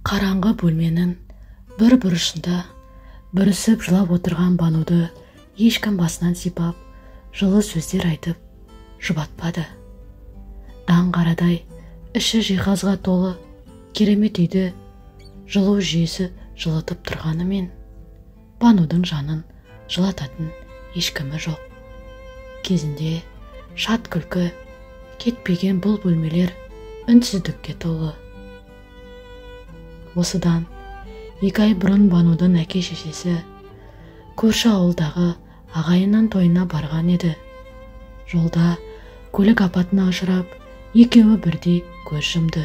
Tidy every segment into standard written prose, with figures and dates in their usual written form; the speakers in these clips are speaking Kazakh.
Қараңғы бөлменің бір бұрышында бүрісіп жылап отырған Бануды ешкім басынан сипап, жылы сөздер айтып, жұбатпады. Даңғарадай іші жиһазға толы керемет үйді жылу жүйесі жылытып тұрғанымен, Банудың жанын жылататын ешкімі жоқ. Кезінде шат күлкі кетпеген бұл бөлмелер үнсіздікке толы. Осыдан 2 ай бұрын Банудың әке-шешесі көрші ауылдағы ағайынның тойына барған еді. Жолда көлік апатына ұшырап, екеуі бірдей көз жұмды.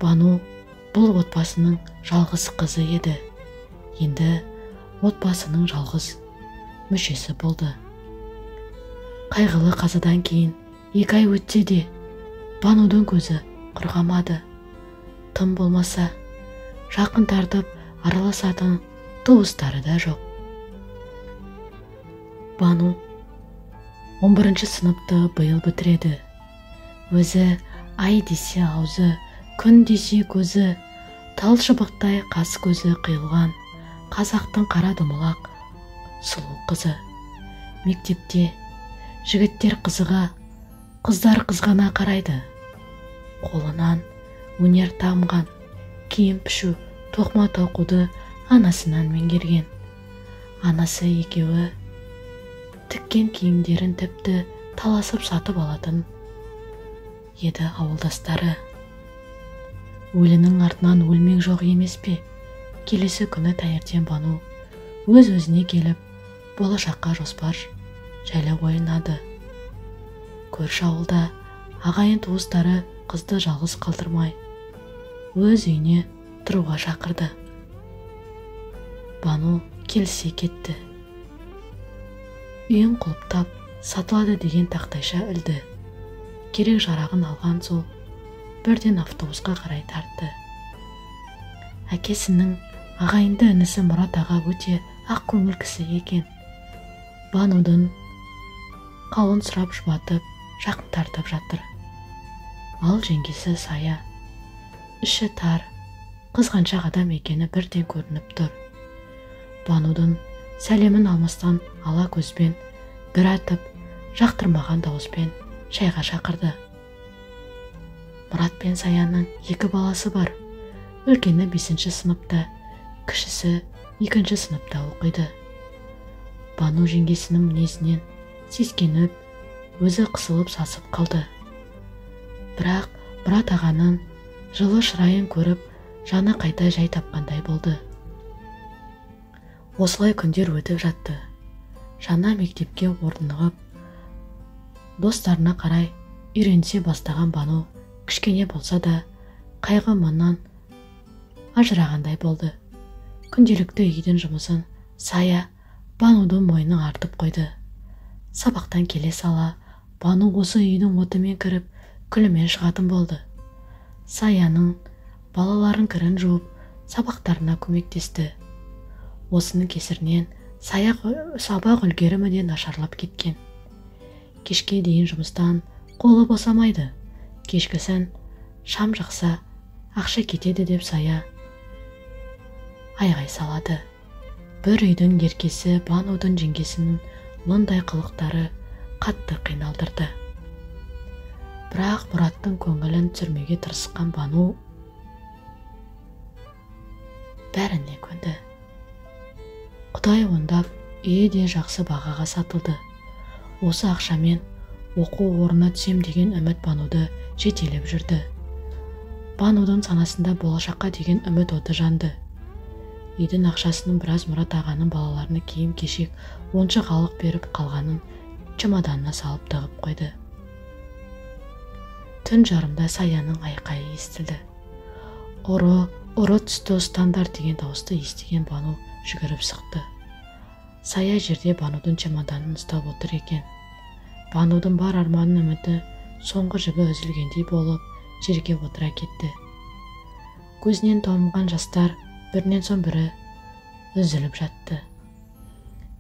Бану бұл отбасының жалғыз қызы еді. Енді отбасының жалғыз мүшесі болды. Қайғылы қазадан кейін 2 ай өтсе де, Банудың көзі құрғамады. Тым болмаса, жақын тартып араласатын туыстары да жоқ. Бану 11 сыныпты биыл бітіреді. Өзі ай десе аузы, күн десе көзі, тал шыбықтай қас көзі қиылған қазақтың қара домалақ сұлу қызы. Мектепте жігіттер қызыға, қыздар қызғана қарайды. Қолынан өнер тамған, киім пішу, тоқыма тоқуды анасынан меңгерген. Анасы екеуі тіккен киімдерін тіпті таласып сатып алатын еді ауылдастары. Өлінің артынан өлмек жоқ емес пе? Келесі күні таңертең Бану өз-өзіне келіп, болашаққа жоспар жайлы ойланады. Көрші ауылда ағайын туыстары қызды жалғыз қалдырмай, өз үйіне тұруға шақырды. Бану келісе кетті. Үйін құлыптап, сатылады деген тақтайша ілді. Керек жарағын алған сол, бірден автобусқа қарай тартты. Әкесінің ағайынды інісі Мұрат аға өте ақ көңіл кісі екен. Банудың қауын сұрап жұбатып, жақын тартып жатыр. Ал жеңгесі Сая, іші тар, қызғаншақ адам екені бірден көрініп тұр. Банудың сәлемін алмастан ала көзбен бір атып, жақтырмаған дауыспен шайға шақырды. Мұрат пен Саяның 2 баласы бар. Үлкені 5 сыныпта, кішісі 2 сыныпта оқиды. Бану жеңгесінің мінезінен сескеніп, өзі қысылып сасып қалды. Бірақ Мұрат ағаның жылы шырайын көріп, жаны қайта жай тапқандай болды. Осылай күндер өтіп жатты. Жаңа мектепке орнығып, достарына қарай үйренісе бастаған Бану кішкене болса да қайғы мұңнан ажырағандай болды. Күнделікті үйдің жұмысын Сая Банудың мойнына артып қойды. Сабақтан келе сала, Бану осы үйдің отымен кіріп, күлімен шығатын болды. Саяның балаларын кірін жуып, сабақтарына көмектесті. Осының кесірінен сабақ үлгерімі де нашарлап кеткен. Кешке дейін жұмыстан қолы босамайды. Кешкісін шам жақса, ақша кетеді деп Сая айғай салады. Бір үйдің еркесі Банудың жеңгесінің мұндай қылықтары қатты қиналдырды. Бірақ Мұраттың көңілін түсірмеуге тырысқан Бану бәріне көнді. Құдай оңдап, үйі де жақсы бағаға сатылды. Осы ақшамен оқу орнына түсем деген үміт Бануды жетелеп жүрді. Банудың санасында болашаққа деген үміт оты жанды. Үйдің ақшасының біраз Мұрат ағаның балаларына киім-кешек, онша қалық беріп қалғанын чемоданына салып тығып қойды. Түн жарымда Саяның айқайы естілді. Ұры түсті ұстандар деген дауысты естіген Бану жүгіріп шықты. Сая жерде Банудың чемоданын ұстап отыр екен. Банудың бар арманын үміті соңғы жібі үзілгендей болып жерге отыра кетті. Көзінен tomған жастар бірінен соң бірі үзіліп жатты.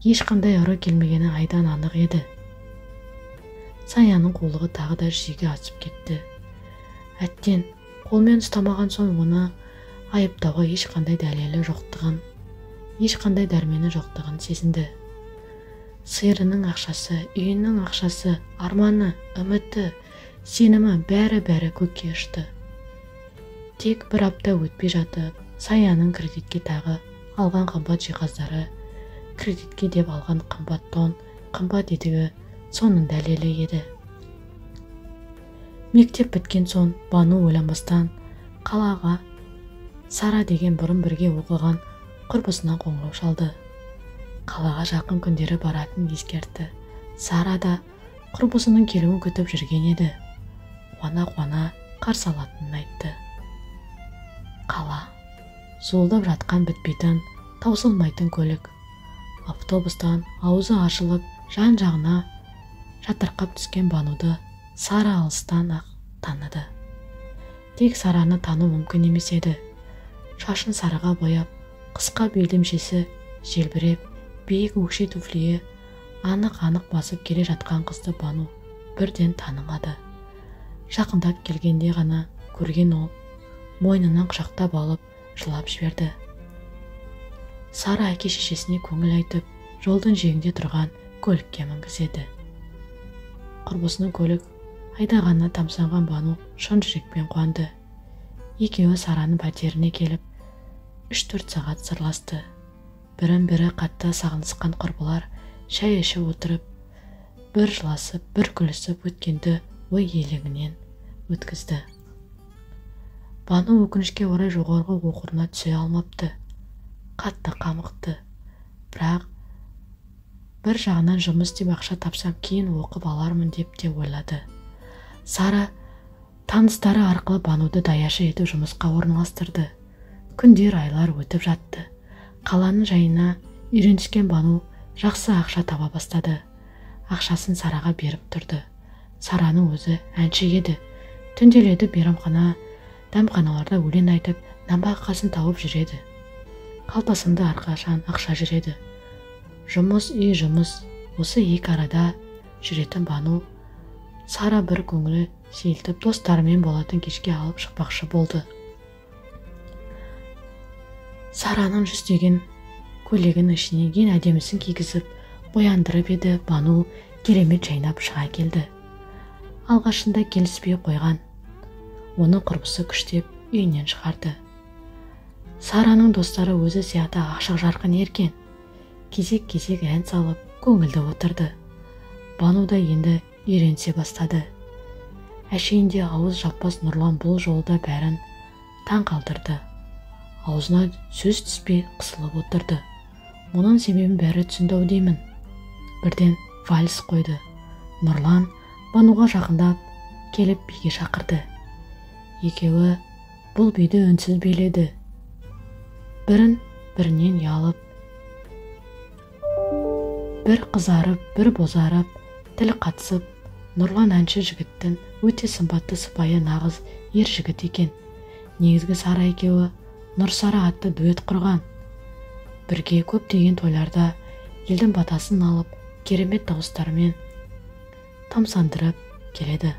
Ешқандай ұры келмегені айдан анық еді. Саяның қулығы тағы да жүзеге асып кетті. Әттен қолмен ұстамаған соң оны айыптауға ешқандай дәлелі жоқтығын, ешқандай дәрмені жоқтығын сезінді. Сиырының ақшасы, үйінің ақшасы, арманы, үміті, сенімі бәрі көкке ұшты. Тек бір апта өтпей жатып, Саяның кредитке тағы алған қымбат жиһаздары, кредитке деп алған қымбат тон, қымбат етігі соның дәлелі еді. Мектеп біткен соң Бану ойланбастан қалаға Сара деген бұрын бірге оқыған құрбысынан қоңырау шалды. Қалаға жақын күндері баратын ескертті. Сара да құрбысының келуін күтіп жүрген еді. Қуана қарсы алатынын айтты. Қала, зуылдап жатқан бітпейтін, таусылмайтын көлік. Автобустан аузы ашылып, жан-жағына жатырқап түскен Бануды Сара алыстан ақ таныды. Тек Сараны тану мүмкін емес еді. Шашын сарыға бояп, қысқа белдемшесі желбіреп, биік өкше туфлие анық басып келе жатқан қызды Бану бірден танымады. Жақындап келгенде ғана көрген ол, мойнынан құшақтап алып, жылап жіберді. Сара әке-шешесіне көңіл айтып, жолдың жиегінде тұрған көлікке мінгізеді. Құрбысының көлік айдағанына тамсанған Бану шын жүрекпен қуанды. Екеуі Сараның пәтеріне келіп, 3-4 сағат сырласты. Бірін-бірі қатты сағынысқан құрбылар шай ішіп отырып, бір жыласып, бір күлісіп өткенді ой елегінен өткізді. Бану өкінішке орай жоғарғы оқуына түсе алмапты. Қатты қамықты. Бірақ бір жағынан жұмыс деп ақша тапсам кейін оқып алармын деп те ойлады. Сара таныстары арқылы Бануды даяшы етіп жұмысқа орналастырды. Күндер, айлар өтіп жатты. Қаланың жайына үйреніскен Бану жақсы ақша таба бастады. Ақшасын Сараға беріп тұрды. Сараның өзі әнші еді. Түнделеді мейрамхана, дәмханаларда өлең айтып, нәпақасын тауып жүреді. Қалтасында әрқашан ақша жүреді. Жұмыс, үй, жұмыс, осы екі арада жүретін Бану Сара бір көңілі сейілтіп достарымен болатын кешке алып шықпақшы болды. Сараның жүздеген көйлегін ішіне ең әдемісін кигізіп, бояндырып еді. Бану керемет жайнап шыға келді. Алғашында келіспей қойған. Оны құрбысы күштеп үйінен шығарды. Сараның достары өзі сияқты ашық жарқын еркен. Кезек-кезек ән салып, көңілді отырды. Бану да енді үйренсе бастады. Әшейінде ауыз жаппас Нұрлан бұл жолда бәрін таң қалдырды. Аузына сөз түспей қысылып отырды. Мұның себебін бәрі түсінді-ау деймін. Бірден вальс қойды. Нұрлан Бануға жақындап келіп биге шақырды. Екеуі бұл биді үнсіз биледі. Бірінен ұялып, бір қызарып, бір бозарып, тіл қатысып, Нұрлан әнші жігіттің өте сымбатты сыпайы нағыз ер жігіт екен. Негізгі Сара екеуі Нұрсара атты дуэт құрған. Бірге көптеген тойларда елдің батасын алып, керемет дауыстарымен тамсандырып келеді.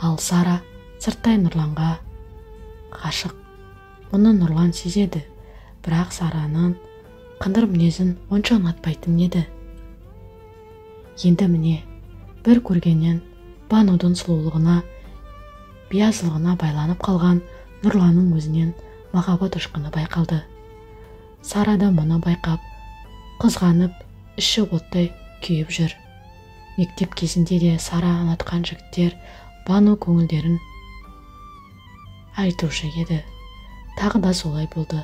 Ал Сара сырттай Нұрланға ғашық. Мұны Нұрлан сезеді, бірақ Сараның қыңыр мінезін онша ұнатпайтын еді. Енді міне, бір көргеннен Банудың сұлулығына, биязылығына байланып қалған Нұрланның өзінен махаббат ұшқыны байқалды. Сара да мұны байқап, қызғанып, іші оттай күйіп жүр. Мектеп кезінде де Сара ұнатқан жігіттер Бану көңілдерін айтушы еді. Тағы да солай болды.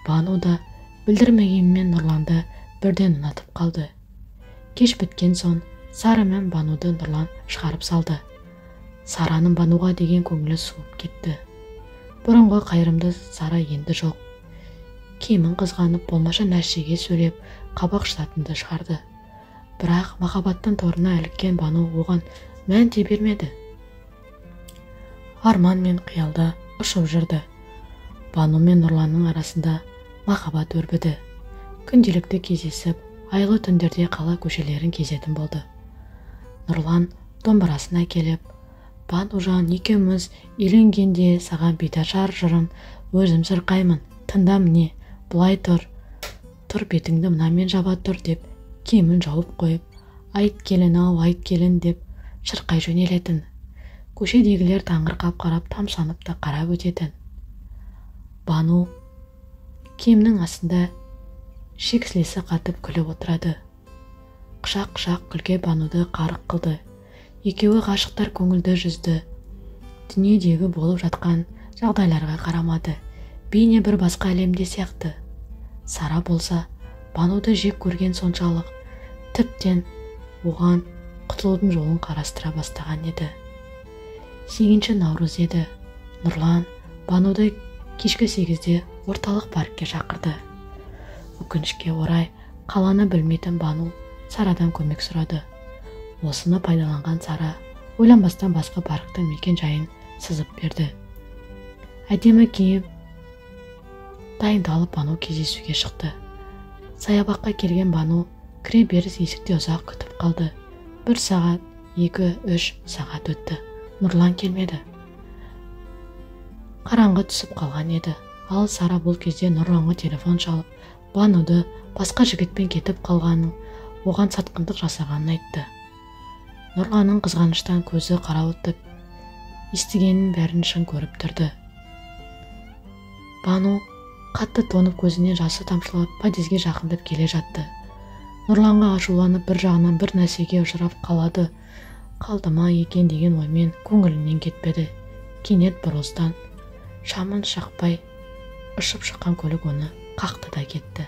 Бану да білдірмегенмен Нұрланды бірден ұнатып қалды. Кеш біткен соң Сара мен Бануды Нұрлан шығарып салды. Сараның Бануға деген көңілі суып кетті. Бұрынғы қайырымды Сара енді жоқ. Киімін қызғанып, болмаша нәрсеге сөйлеп, қабақ шытатынды шығарды. Бірақ махаббаттың торына іліккен Бану оған мән де бермеді. Арман мен қиялда ұшып жүрді. Бану мен Нұрланның арасында махаббат өрбіді. Күнделікті кездесіп, айлы түндерде қала көшелерін кезетін болды. Нұрлан домбырасын әкеліп, Банужан екеуміз үйленгенде саған беташар жырын өзім сырқаймын. Тыңда міне, былай тұр бетіңді мынамен жаба тұр деп киімін жауып қойып, айт келін ау, айт келін деп шырқай жөнелетін. Көшедегілер таңырқап қарап, тамсанып та қарап өтетін. Бану киімнің астында шексілесі қатып күліп отырады. Құшақ-құшақ күлге Бануды қарық қылды. Екеуі ғашықтар көңілді жүзді. Дүниедегі болып жатқан жағдайларға қарамады. Бейне бір басқа әлемде сияқты. Сара болса, Бануды жек көрген соншалық, тіптен оған құтылудың жолын қарастыра бастаған еді. 8 наурыз еді. Нұрлан Бануды кешкі 8-де орталық паркке шақырды. Өкінішке орай, қаланы білмейтін Бану Сарадан көмек сұрады. Осыны пайдаланған Сара ойланбастан басқа парктың мекен жайын сызып берді. Әдемі киіп дайындалып Бану кездесуге шықты. Саябаққа келген Бану кіре беріс есікте ұзақ күтіп қалды. 1 сағат, 2-3 сағат өтті. Нұрлан келмеді. Қараңғы түсіп қалған еді. Ал Сара бұл кезде Нұрланға телефон шалып, Бануды басқа жігітпен кетіп қалғанын, оған сатқындық жасағанын айтты. Нұрланның қызғаныштан көзі қарауытып, естігенін бәрін шын көріп тұрды. Бану қатты тонып көзінен жасы тамшылап подъезге жақындап келе жатты. Нұрланға ашуланып бір жағынан бір нәрсеге ұшырап қалды ма екен деген оймен көңілінен кетпеді. Кенет бұрылыстан шамын шақпай ұшып шыққан көлік оны қақты да кетті.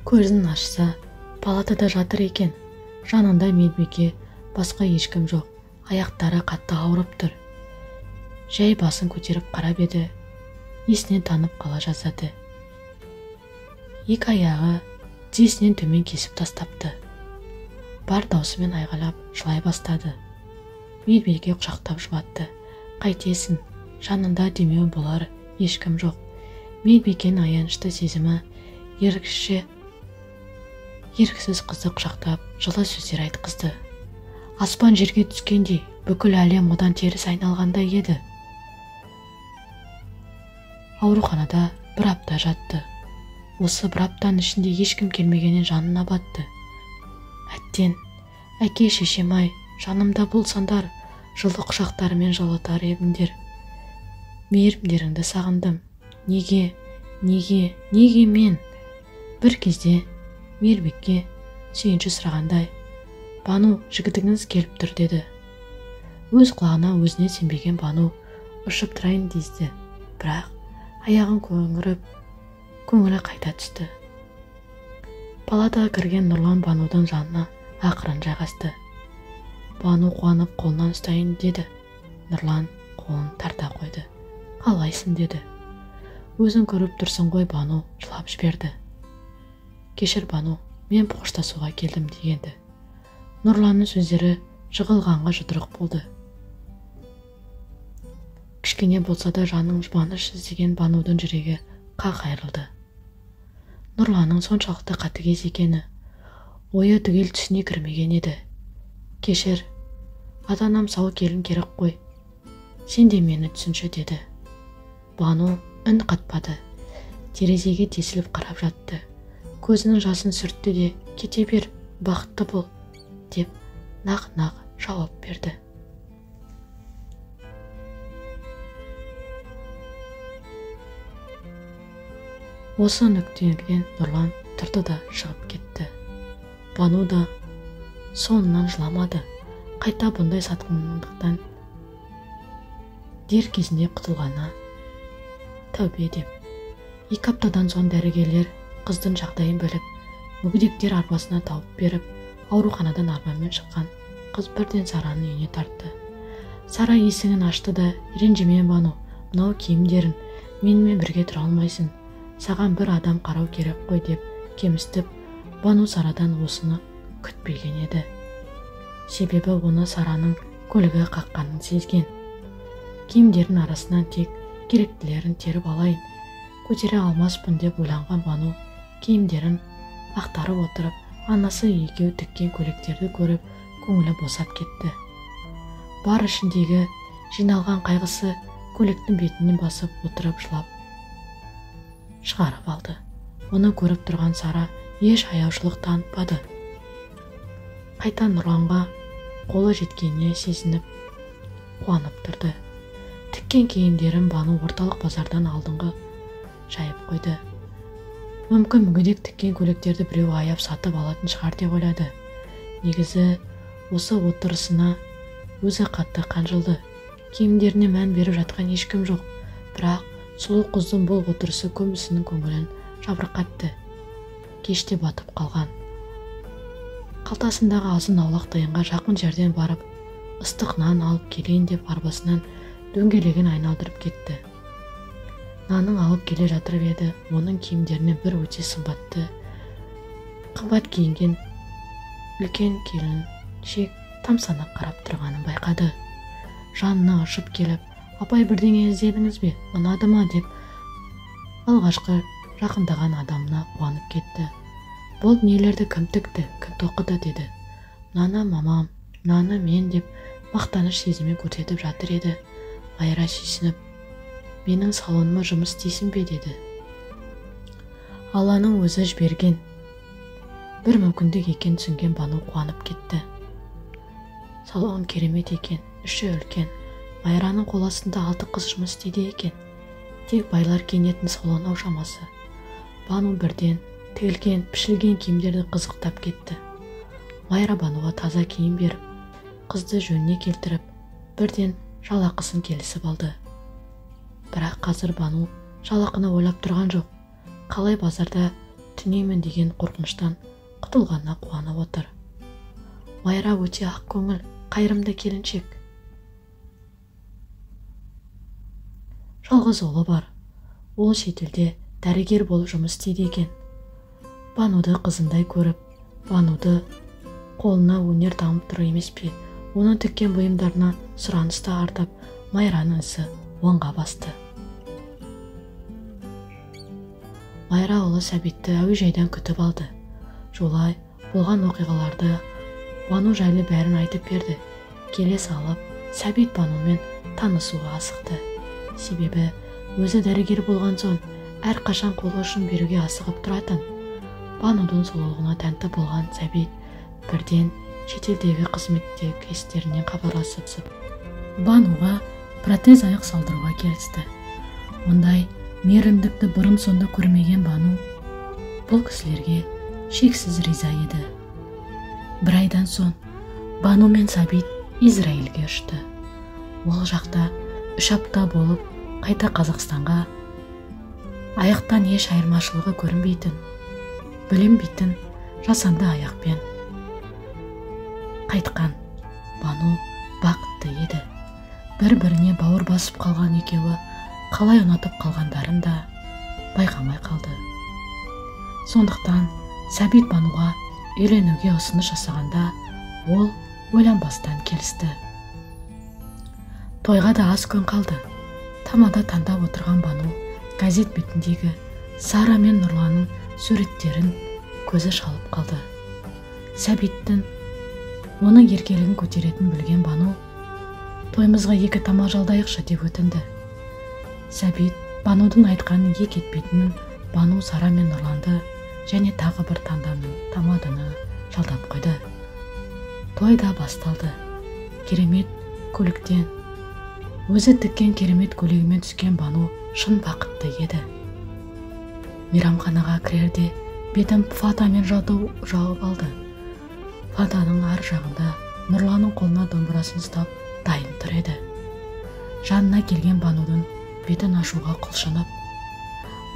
Көзін ашса, палатада жатыр екен. Жанында медбике, басқа ешкім жоқ. Аяқтары қатты ауырып тұр. Жай басын көтеріп қарап еді, есінен танып қала жаздады. Екі аяғы тізесінен төмен кесіп тастапты. Бар даусымен айғайлап жылай бастады. Медбике құшақтап жұбатты. Қайтесің, жанында демеу болар ешкім жоқ. Медбикенің аянышты сезімі еріксіз қызды құшақтап жылы сөздер айтқызды. Аспан жерге түскендей, бүкіл әлем одан теріс айналғандай еді. Ауруханада 1 апта жатты. Осы 1 аптаның ішінде ешкім келмегеннен жанына батты. Әттен, әке шешем-ай, жанымда болсаңдар, жылы құшақтарымен жылытар едіңдер. Мейірімдеріңді сағындым. Неге мен? Бір кезде мейірбекке сүйінші сұрағандай, Бану, жігітіңіз келіп тұр деді. Өз құлағына өзіне сенбеген Бану ұшып тұрайын дезді. Бірақ аяғын көңілі қайта түсті. Палатаға кірген Нұрлан Банудың жанына ақырын жайғасты. Бану қуанып қолынан ұстайын деді. Нұрлан қолын тарта қойды. Қалайсың деді. Өзің көріп тұрсың ғой, Бану жылап жіберді. Кешір Бану, мен қоштасуға келдім дегенді. Нұрланның сөздері жығылғанға жұдырық болды. Кішкене болса да жаның жұбаныш іздеген Банудың жүрегі қақ айырылды. Нұрланның соншалықты қатыгез екені ойы түгел түсіне кірмеген еді. Кешір, ата-анам сау келін керек қой. Сен де мені түсінші деді. Бану үн қатпады. Терезеге тесіліп қарап жатты. Көзінің жасын сүртті де, кете бер, бақытты бол, деп нақ-нақ жауап берді. Осы нүктеден Нұрлан тұрды да шығып кетті. Бану да соңынан жыламады. Қайта бұндай сатқындықтан дер кезінде құтылғана тәубе деп. 2 аптадан соң дәрігерлер қыздың жағдайын біліп, мүгедектер арбасына тауып беріп, ауруханадан арбамен шыққан қыз бірден Сараның үйіне тартты. Сара есігін ашты да, ренжіме Бану, мынау киімдерін, менімен бірге тұра алмайсың. Саған бір адам қарау керек қой деп кемістіп, Бану Сарадан осыны күтпеген еді. Себебі оны Сараның көлігі қаққанын сезген. Киімдердің арасынан тек керектілерін теріп алайын, көтере алмаспын деп ойланған Бану киімдерін ақтарып отырып, анасы екеу тіккен көйлектерді көріп, көңілі босап кетті. бар ішіндегі жиналған қайғысы көйлектің бетінен басып отырып жылап шығарып алды. Оны көріп тұрған Сара еш аяушылық танытпады. Қайта Нұрланға қолы жеткеніне сезініп қуанып тұрды. Тіккен киімдерін Бану орталық базардан алдыңғы жайып қойды. Мүмкін мүгедек тіккен көйлектерді біреу аяп сатып алатын шығар деп ойлады. Негізі осы отырысына өзі қатты қанжылды. Киімдеріне мән беріп жатқан ешкім жоқ, бірақ сұлу қыздың бұл отырысы көбісінің көңілін жабырқатты. Кеште батып қалған. Қалтасындағы азын-аулақ тиынға жақын жерден барып, ыстық нан алып келейін деп арбасынан дөңгелегін айналдырып кетті. Нанын алып келе жатырып еді, оның киімдеріне бір өте қымбат киінген үлкен келіншек тамсана қарап тұрғанын байқады. Жанына ұшып келіп, апай бірдеңе іздедіңіз бе, ұнады ма деп алғашқы жақындаған адамына қуанып кетті. Бұл нелерді кім тікті, кім тоқыды деді. Наны мамам, наны мен деп мақтаныш сезімін көрсетіп жатыр еді. Майра сүйсініп, менің салоныма жұмыс істейсің бе деді. Алланың өзі жіберген бір мүмкіндік екен түсінген Бану қуанып кетті. Салон керемет екен, іші үлкен. Майраның қол астында 6 қыз жұмыс істейді екен. Тек байлар киінетін салон ау шамасы. Бану бірден тігілген, пішілген киімдерді қызықтап кетті. Майра Бануға таза киім беріп, қызды жөніне келтіріп, бірден жалақысын келісіп алды. Бірақ қазір Бану жалақыны ойлап тұрған жоқ. Қалай базарда түнеймін деген қорқыныштан құтылғанына қуанып отыр. Майра өте ақ көңіл, қайырымды келіншек. Жалғыз ұлы бар. Ол шетелде дәрігер болып жұмыс істейді екен. Бануды қызындай көріп, Бануды қолына өнер дамып тұр емес пе? Оның тіккен бұйымдарына сұранысты артып, Майраның ісі оңға басты. Майра ұлы Сәбитті әуежайдан күтіп алды. Жолай болған оқиғаларды Бану жайлы бәрін айтып берді. Келе салып, Сәбит Банумен танысуға асықты. Себебі өзі дәрігер болған соң, әрқашан қол ұшын беруге асығып тұратын. Банудың сұлулығына тәнті болған Сәбит бірден шетелдегі қызметтестерінен хабарласып, Бануға протез аяқ салдыруға келісті. Мұндай мейірімдікті бұрын сонды көрмеген Бану бұл кісілерге шексіз риза еді. Бір айдан соң Бану мен Сәбит Израильге ұшты. Ол жақта 3 апта болып қайта Қазақстанға аяқтан еш айырмашылығы көрінбейтін, білінбейтін жасанды аяқпен қайтқан Бану бақытты еді. Бір-біріне бауыр басып қалған екеуі қалай ұнатып қалғандарын да байқамай қалды. Сондықтан Сәбит Бануға үйленуге ұсыныс жасағанда ол ойланбастан келісті. Тойға да аз күн қалды. Тамада таңдап отырған Бану газет бетіндегі Сара мен Нұрланның суреттерін көзі шалып қалды. Сәбиттің оның еркелігін көтеретін білген Бану тойымызға 2 тамақ жалдайықшы деп өтінді. Сәбит Банудың айтқанын ек етпейтінін Бану Сара мен Нұрланды және тағы бір тамаданы жалдап қойды. Той да басталды. Керемет көліктен өзі тіккен керемет көйлегімен түскен Бану шын бақытты еді. Мейрамханаға кірерде бетін фатамен жауып алды. Фатаның ар жағында Нұрланның қолына домбырасын ұстап дайын тұр еді. Жанына келген Банудың бетін ашуға құлшынып,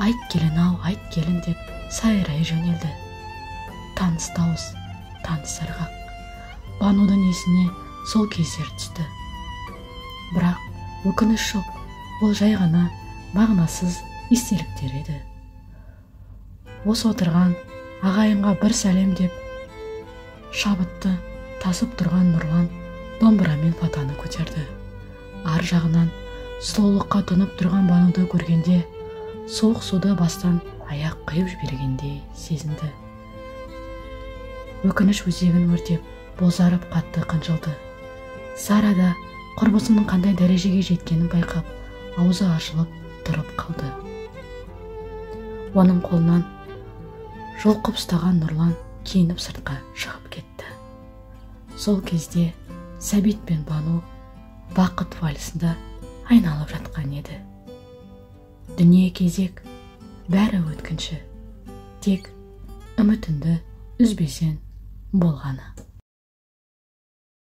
айт келін ау, айт келін деп сайрай жөнелді. Таныс дауыс, таныс ырғақ. Банудың есіне сол кездер түсті. Бірақ өкініш жоқ, ол жай ғана мағынасыз естеліктер еді. Осы отырған ағайынға бір сәлем деп шабытты тасып тұрған Нұрлан домбырамен фатаны көтерді. Ар жағынан сұлулыққа тұнып тұрған Бануды көргенде суық суды бастан аяқ қиып жібергендей сезінді. Өкініш өзегін өртеп, бозарып қатты қынжылды. Сара да құрбысының қандай дәрежеге жеткенін байқап, аузы ашылып тұрып қалды. Оның қолынан жұлқып ұстаған Нұрлан киініп сыртқа шығып кетті. Сол кезде Сәбит пен Бану бақыт вальсында айналып жатқан еді. Дүние кезек, бәрі өткінші, тек үмітіңді үзбесең болғаны.